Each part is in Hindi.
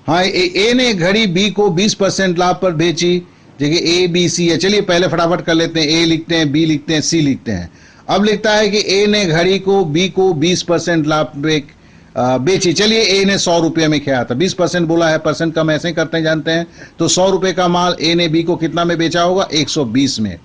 हाँ, ए ने घड़ी बी को 20% लाभ पर बेची। देखिए ए बी सी है, चलिए पहले फटाफट कर लेते हैं, ए लिखते हैं, बी लिखते हैं, सी लिखते हैं। अब लिखता है कि ए ने घड़ी को बी को 20% लाभ पे बेची। चलिए ए ने 100 रुपये में किया था, 20% बोला है, परसेंट कम ऐसे ही करते हैं जानते हैं। तो 100 रुपये का माल ए ने बी को कितना में बेचा होगा, 120 में।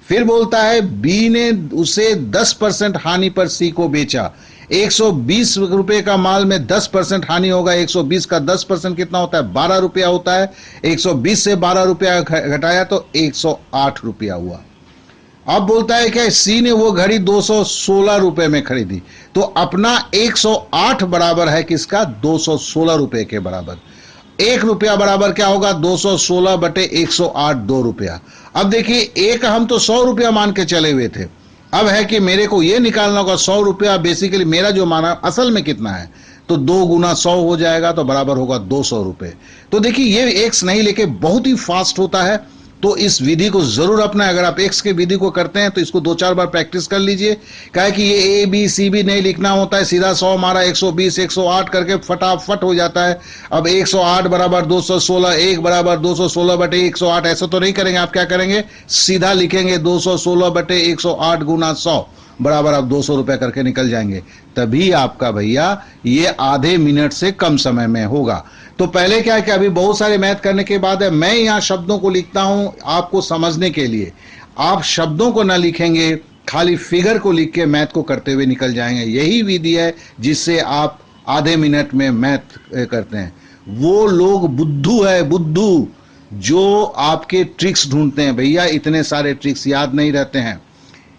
फिर बोलता है बी ने उसे 10% हानि पर सी को बेचा। 120 रुपए का माल में 10% हानि होगा, 120 का 10% कितना होता है, 12 रुपया होता है। 120 से 12 रुपया घटाया तो 108 रुपया हुआ। अब बोलता है कि सी ने वो घड़ी 216 रुपए में खरीदी, तो अपना 108 बराबर है किसका, 216 रुपए के बराबर। 1 रुपया बराबर क्या होगा, 216 बटे 108, 2 रुपया। अब देखिए एक हम तो 100 रुपया मान के चले हुए थे, अब है कि मेरे को ये निकालना होगा 100 रुपया बेसिकली मेरा जो माना असल में कितना है, तो 2 गुना 100 हो जाएगा, तो बराबर होगा 200 रुपए। तो देखिए ये एक्स नहीं लेके बहुत ही फास्ट होता है, तो इस विधि को जरूर अपना। अगर आप एक्स की विधि को करते हैं तो इसको 2-4 बार प्रैक्टिस कर लीजिए। क्या कि ये ए बी सी भी नहीं लिखना होता है, सीधा 100 मारा 120 108 करके फटाफट हो जाता है। अब 108 बराबर 216, 1 बराबर 216 बटे 108, ऐसा तो नहीं करेंगे आप। क्या करेंगे, सीधा लिखेंगे 216 बटे 108 गुना 100 बराबर आप 200 रुपए करके निकल जाएंगे। तभी आपका भैया ये आधे मिनट से कम समय में होगा। तो पहले क्या है कि अभी बहुत सारे मैथ करने के बाद है, मैं यहाँ शब्दों को लिखता हूं आपको समझने के लिए। आप शब्दों को ना लिखेंगे, खाली फिगर को लिख के मैथ को करते हुए निकल जाएंगे। यही विधि है जिससे आप आधे मिनट में मैथ करते हैं। वो लोग बुद्धू है, बुद्धू, जो आपके ट्रिक्स ढूंढते हैं। भैया इतने सारे ट्रिक्स याद नहीं रहते हैं,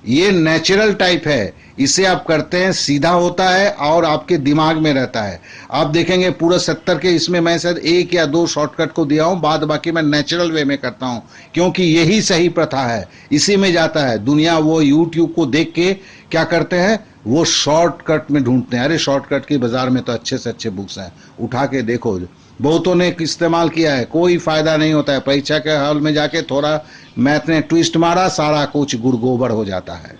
ये नेचुरल टाइप है, इसे आप करते हैं सीधा होता है और आपके दिमाग में रहता है। आप देखेंगे पूरा 70 के इसमें मैं शायद 1 या 2 शॉर्टकट को दिया हूं, बाद बाकी मैं नेचुरल वे में करता हूं, क्योंकि यही सही प्रथा है, इसी में जाता है दुनिया। वो यूट्यूब को देख के क्या करते हैं, वो शॉर्टकट में ढूंढते हैं। अरे शॉर्टकट की बाजार में तो अच्छे से अच्छे बुक्स हैं, उठा के देखो। बहुतों ने इस्तेमाल किया है, कोई फायदा नहीं होता है। परीक्षा के हॉल में जाके थोड़ा मैथ ने ट्विस्ट मारा, सारा कुछ गुड़ गोबर हो जाता है।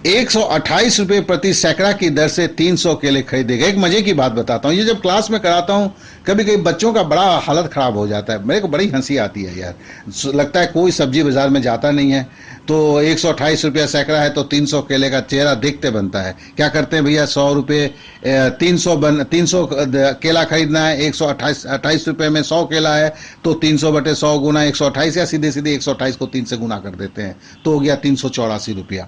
128 रुपये प्रति सैकड़ा की दर से 300 केले खरीदेगा। एक मजे की बात बताता हूँ, ये जब क्लास में कराता हूँ कभी कभी बच्चों का बड़ा हालत खराब हो जाता है, मेरे को बड़ी हंसी आती है यार। लगता है कोई सब्जी बाजार में जाता नहीं है, तो 128 रुपया सैकड़ा है तो 300 केले का चेहरा देखते बनता है। क्या करते हैं भैया, 100 रुपये 300 केला खरीदना है, 128 रुपये में 100 केला है तो 300 बटे 100 गुना 128, या सीधे सीधे 128 को 3 से गुना कर देते हैं, तो हो गया 384 रुपया।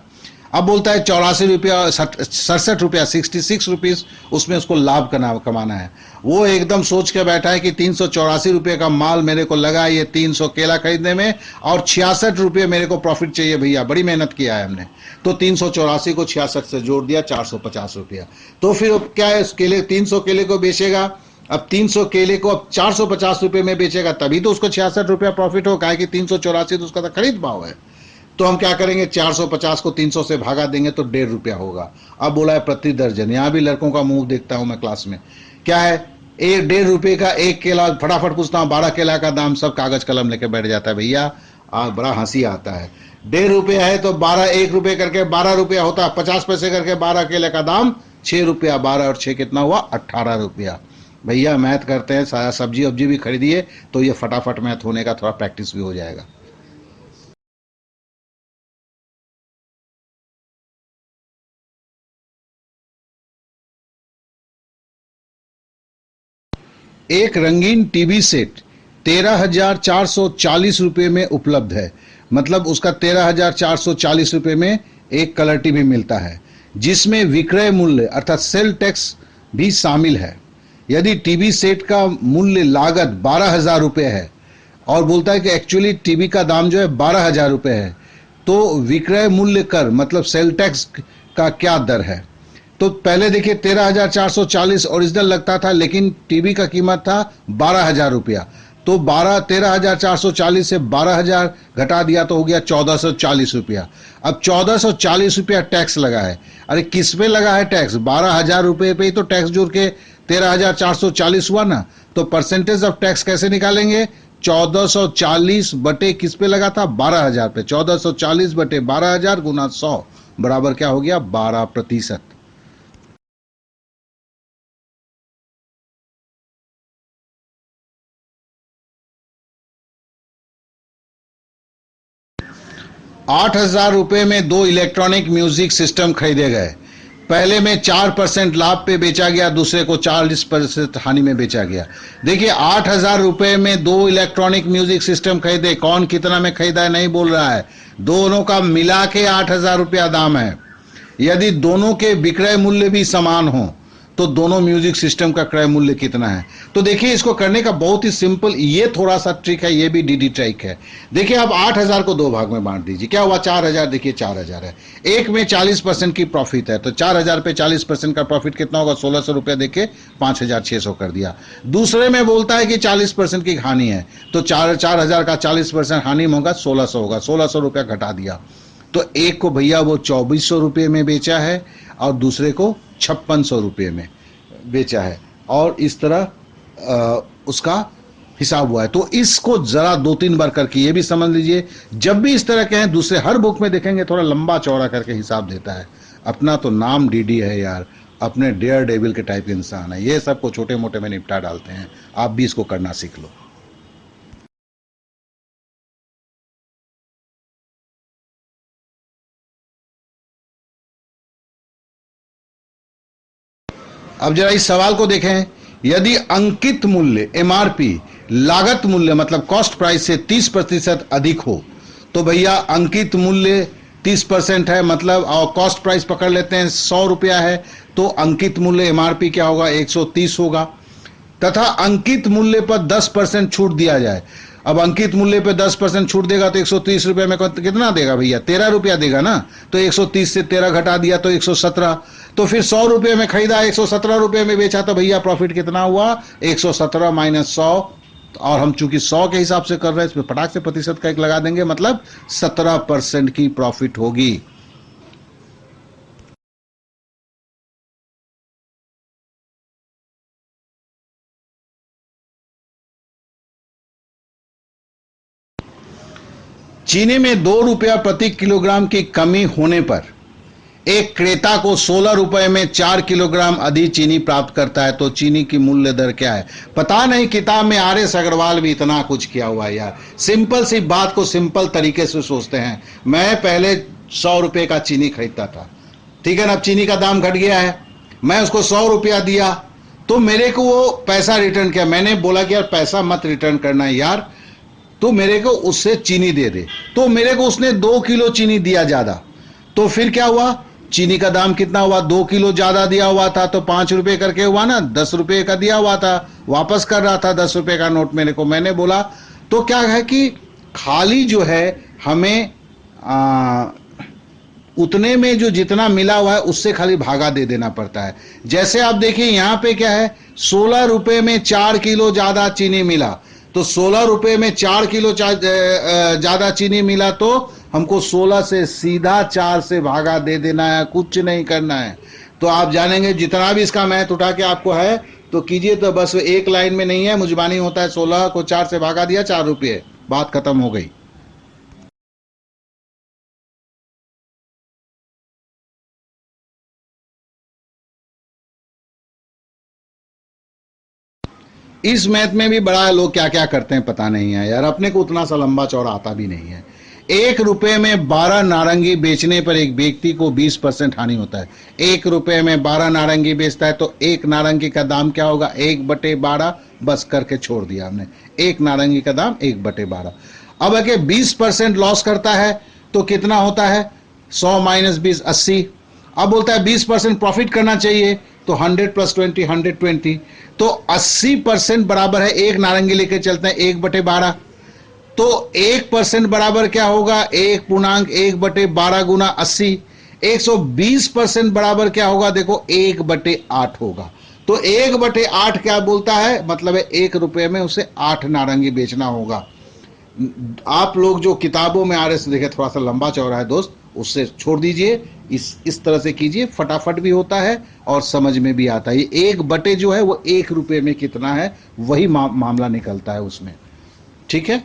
अब बोलता है 84 रुपया 67 रुपया 66 रुपीज, उसमें उसको लाभ कमाना है। वो एकदम सोच के बैठा है कि 384 रुपये का माल मेरे को लगा ये 300 केला खरीदने में, और 66 रुपये मेरे को प्रॉफिट चाहिए भैया, बड़ी मेहनत किया है हमने। तो 384 को 66 से जोड़ दिया, 450 रुपया। तो फिर क्या है, केले 300 केले को बेचेगा। अब 300 केले को अब 450 रुपये में बेचेगा, तभी तो उसको 66 रुपया प्रॉफिट हो, कहा कि 384 तो उसका तो खरीद भाव है। तो हम क्या करेंगे, 450 को 300 से भागा देंगे तो 1.5 रुपया होगा। अब बोला है प्रति दर्जन, यहां भी लड़कों का मुंह देखता हूं मैं क्लास में। क्या है, 1.5 रुपये का एक केला, फटाफट पूछता हूं 12 केला का दाम, सब कागज कलम लेके बैठ जाता है भैया। बड़ा हंसी आता है। 1.5 रुपया है तो 12, 1 रुपये करके 12 रुपया होता है, 50 पैसे करके 12 केले का दाम 6 रुपया, 12 और 6 कितना हुआ, 18 रुपया। भैया मैथ करते हैं, सारा सब्जी वब्जी भी खरीदिए तो ये फटाफट मैथ होने का थोड़ा प्रैक्टिस भी हो जाएगा। एक रंगीन टीवी सेट 13,440 रुपये में उपलब्ध है। मतलब उसका 13,440 रुपये में एक कलर टीवी मिलता है, जिसमें विक्रय मूल्य अर्थात सेल टैक्स भी शामिल है। यदि टीवी सेट का मूल्य लागत 12,000 रुपये है, और बोलता है कि एक्चुअली टीवी का दाम जो है 12,000 रुपये है, तो विक्रय मूल्य कर मतलब सेल टैक्स का क्या दर है। तो पहले देखिए 13,440 ओरिजिनल लगता था, लेकिन टीवी का कीमत था 12,000 रुपया। तो 13,440 से 12,000 घटा दिया तो हो गया 1,440 रुपया। अब 1,440 रुपया टैक्स लगा है। अरे किस पे लगा है टैक्स, 12,000 रुपये पे ही तो टैक्स जुड़ के 13,440 हुआ ना, तो परसेंटेज ऑफ टैक्स कैसे निकालेंगे? 1440 बटे किस पे लगा था? 12,000 पे। 1440 बटे 12,000 गुना 100 बराबर क्या हो गया? 12%। ₹8,000 में 2 इलेक्ट्रॉनिक म्यूजिक सिस्टम खरीदे गए। पहले में 4% लाभ पे बेचा गया, दूसरे को 40% हानि में बेचा गया। देखिए, ₹8,000 में 2 इलेक्ट्रॉनिक म्यूजिक सिस्टम खरीदे। कौन कितना में खरीदा है नहीं बोल रहा है, दोनों का मिला के ₹8,000 दाम है। यदि दोनों के विक्रय मूल्य भी समान हो तो दोनों म्यूजिक सिस्टम का क्रय मूल्य कितना है? तो देखिए, इसको करने का बहुत ही सिंपल, ये थोड़ा सा ट्रिक है, ये भी डीडी ट्रिक है। देखिए, आप 8,000 को 2 भाग में बांट दीजिए, क्या हुआ? 4,000। देखिए 4,000 है, एक में 40% की प्रॉफिट है, तो 4,000 पे 40% का प्रॉफिट कितना होगा? ₹1,600 देके 5,600 कर दिया। दूसरे में बोलता है कि 40% की हानि है, तो 4,000 का 40% हानि में होगा 1,600 होगा, ₹1,600 घटा दिया। तो एक को भैया वो ₹2,400 में बेचा है और दूसरे को ₹5,600 में बेचा है, और इस तरह उसका हिसाब हुआ है। तो इसको जरा 2-3 बार करके ये भी समझ लीजिए। जब भी इस तरह के हैं, दूसरे हर बुक में देखेंगे थोड़ा लंबा चौड़ा करके हिसाब देता है। अपना तो नाम डीडी है यार, अपने डेयर डेविल के टाइप के इंसान है, ये सबको छोटे मोटे में निपटा डालते हैं। आप भी इसको करना सीख लो। अब जरा इस सवाल को देखें। यदि अंकित मूल्य एमआरपी लागत मूल्य मतलब कॉस्ट प्राइस से 30% अधिक हो, तो भैया अंकित मूल्य 30% है, मतलब और कॉस्ट प्राइस पकड़ लेते हैं ₹100 है, तो अंकित मूल्य एमआरपी क्या होगा? 130 होगा। तथा अंकित मूल्य पर 10% छूट दिया जाए। अब अंकित मूल्य पे 10% छूट देगा तो ₹130 में कितना देगा भैया? ₹13 देगा ना। तो 130 से 13 घटा दिया तो 117। तो फिर ₹100 में खरीदा, ₹117 में बेचा, तो भैया प्रॉफिट कितना हुआ? 117 माइनस 100। और हम चूंकि 100 के हिसाब से कर रहे हैं, इसमें फटाक से प्रतिशत का एक लगा देंगे, मतलब 17% की प्रॉफिट होगी। चीनी में ₹2 प्रति किलोग्राम की कमी होने पर एक क्रेता को ₹16 में 4 किलोग्राम अधिक चीनी प्राप्त करता है, तो चीनी की मूल्य दर क्या है? पता नहीं किताब में RS अग्रवाल भी इतना कुछ किया हुआ है यार। सिंपल सी बात को सिंपल तरीके से सोचते हैं। मैं पहले ₹100 का चीनी खरीदता था, ठीक है ना। अब चीनी का दाम घट गया है, मैं उसको ₹100 दिया, तो मेरे को वो पैसा रिटर्न किया। मैंने बोला कि यार पैसा मत रिटर्न करना है यार, तो मेरे को उससे चीनी दे दे। तो मेरे को उसने 2 किलो चीनी दिया ज्यादा। तो फिर क्या हुआ? चीनी का दाम कितना हुआ? 2 किलो ज्यादा दिया हुआ था तो ₹5 करके हुआ ना, ₹10 का दिया हुआ था, वापस कर रहा था ₹10 का नोट मेरे को। मैंने बोला तो क्या है कि खाली जो है हमें उतने में जो जितना मिला हुआ है उससे खाली भागा दे देना पड़ता है। जैसे आप देखिए यहां पे क्या है, ₹16 में 4 किलो ज्यादा चीनी मिला, तो ₹16 में 4 किलो ज्यादा चीनी मिला, तो हमको 16 से सीधा 4 से भागा दे देना है, कुछ नहीं करना है। तो आप जानेंगे जितना भी इसका मैथ उठा के आपको है तो कीजिए, तो बस एक लाइन में नहीं है, मुजबानी होता है। 16 को 4 से भागा दिया, ₹4, बात खत्म हो गई। इस मैथ में भी बड़ा लोग क्या क्या करते हैं पता नहीं है यार, अपने को उतना सा लंबा चौड़ा आता भी नहीं है। ₹1 में 12 नारंगी बेचने पर एक व्यक्ति को 20% हानि होता है। ₹1 में 12 नारंगी बेचता है तो एक नारंगी का दाम क्या होगा? 1/12, बस करके छोड़ दिया हमने। एक नारंगी का दाम 1/12। अब अगर 20% लॉस करता है तो कितना होता है? 100 माइनस 20, 80। अब बोलता है 20% प्रॉफिट करना चाहिए, तो 100 + 20, 120। तो 80% बराबर है, एक नारंगी लेके चलते हैं 1/12। तो 1% बराबर क्या होगा? 1.1/12 गुना 80। 120% बराबर क्या होगा? देखो 1/8 होगा। तो 1/8 क्या बोलता है? मतलब है ₹1 में उसे 8 नारंगी बेचना होगा। आप लोग जो किताबों में RS देखे, थोड़ा सा लंबा चौड़ा है दोस्त, उससे छोड़ दीजिए, इस तरह से कीजिए, फटाफट भी होता है और समझ में भी आता है। ये 1/, जो है वो 1 रुपये में कितना है, वही मामला निकलता है उसमें। ठीक है।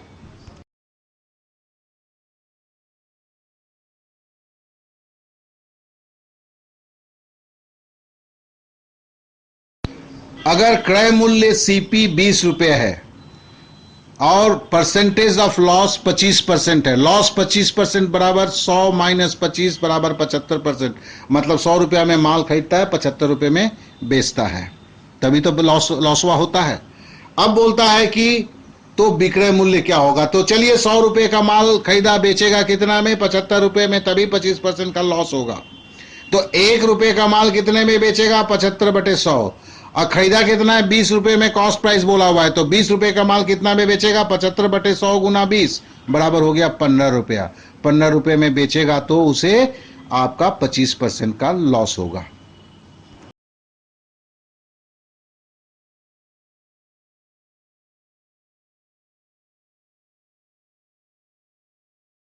अगर क्रय मूल्य सीपी 20 रुपये है और परसेंटेज ऑफ लॉस 25% है, लॉस 25% बराबर 100 माइनस 25 बराबर 75%, मतलब 100 रुपया में माल खरीदता है, 75 रुपये में बेचता है, तभी तो लॉसवा होता है। अब बोलता है कि तो विक्रय मूल्य क्या होगा, तो चलिए 100 रुपये का माल खरीदा, बेचेगा कितना में, 75 रुपये में, तभी 25% का लॉस होगा। तो 1 रुपये का माल कितने में बेचेगा, 75/100, और खरीदा कितना है, 20 रुपये में, कॉस्ट प्राइस बोला हुआ है, तो 20 रुपये का माल कितना में बेचेगा, 75/100 गुना 20 बराबर हो गया 15 रुपया। 15 रुपये में बेचेगा तो उसे आपका 25% का लॉस होगा।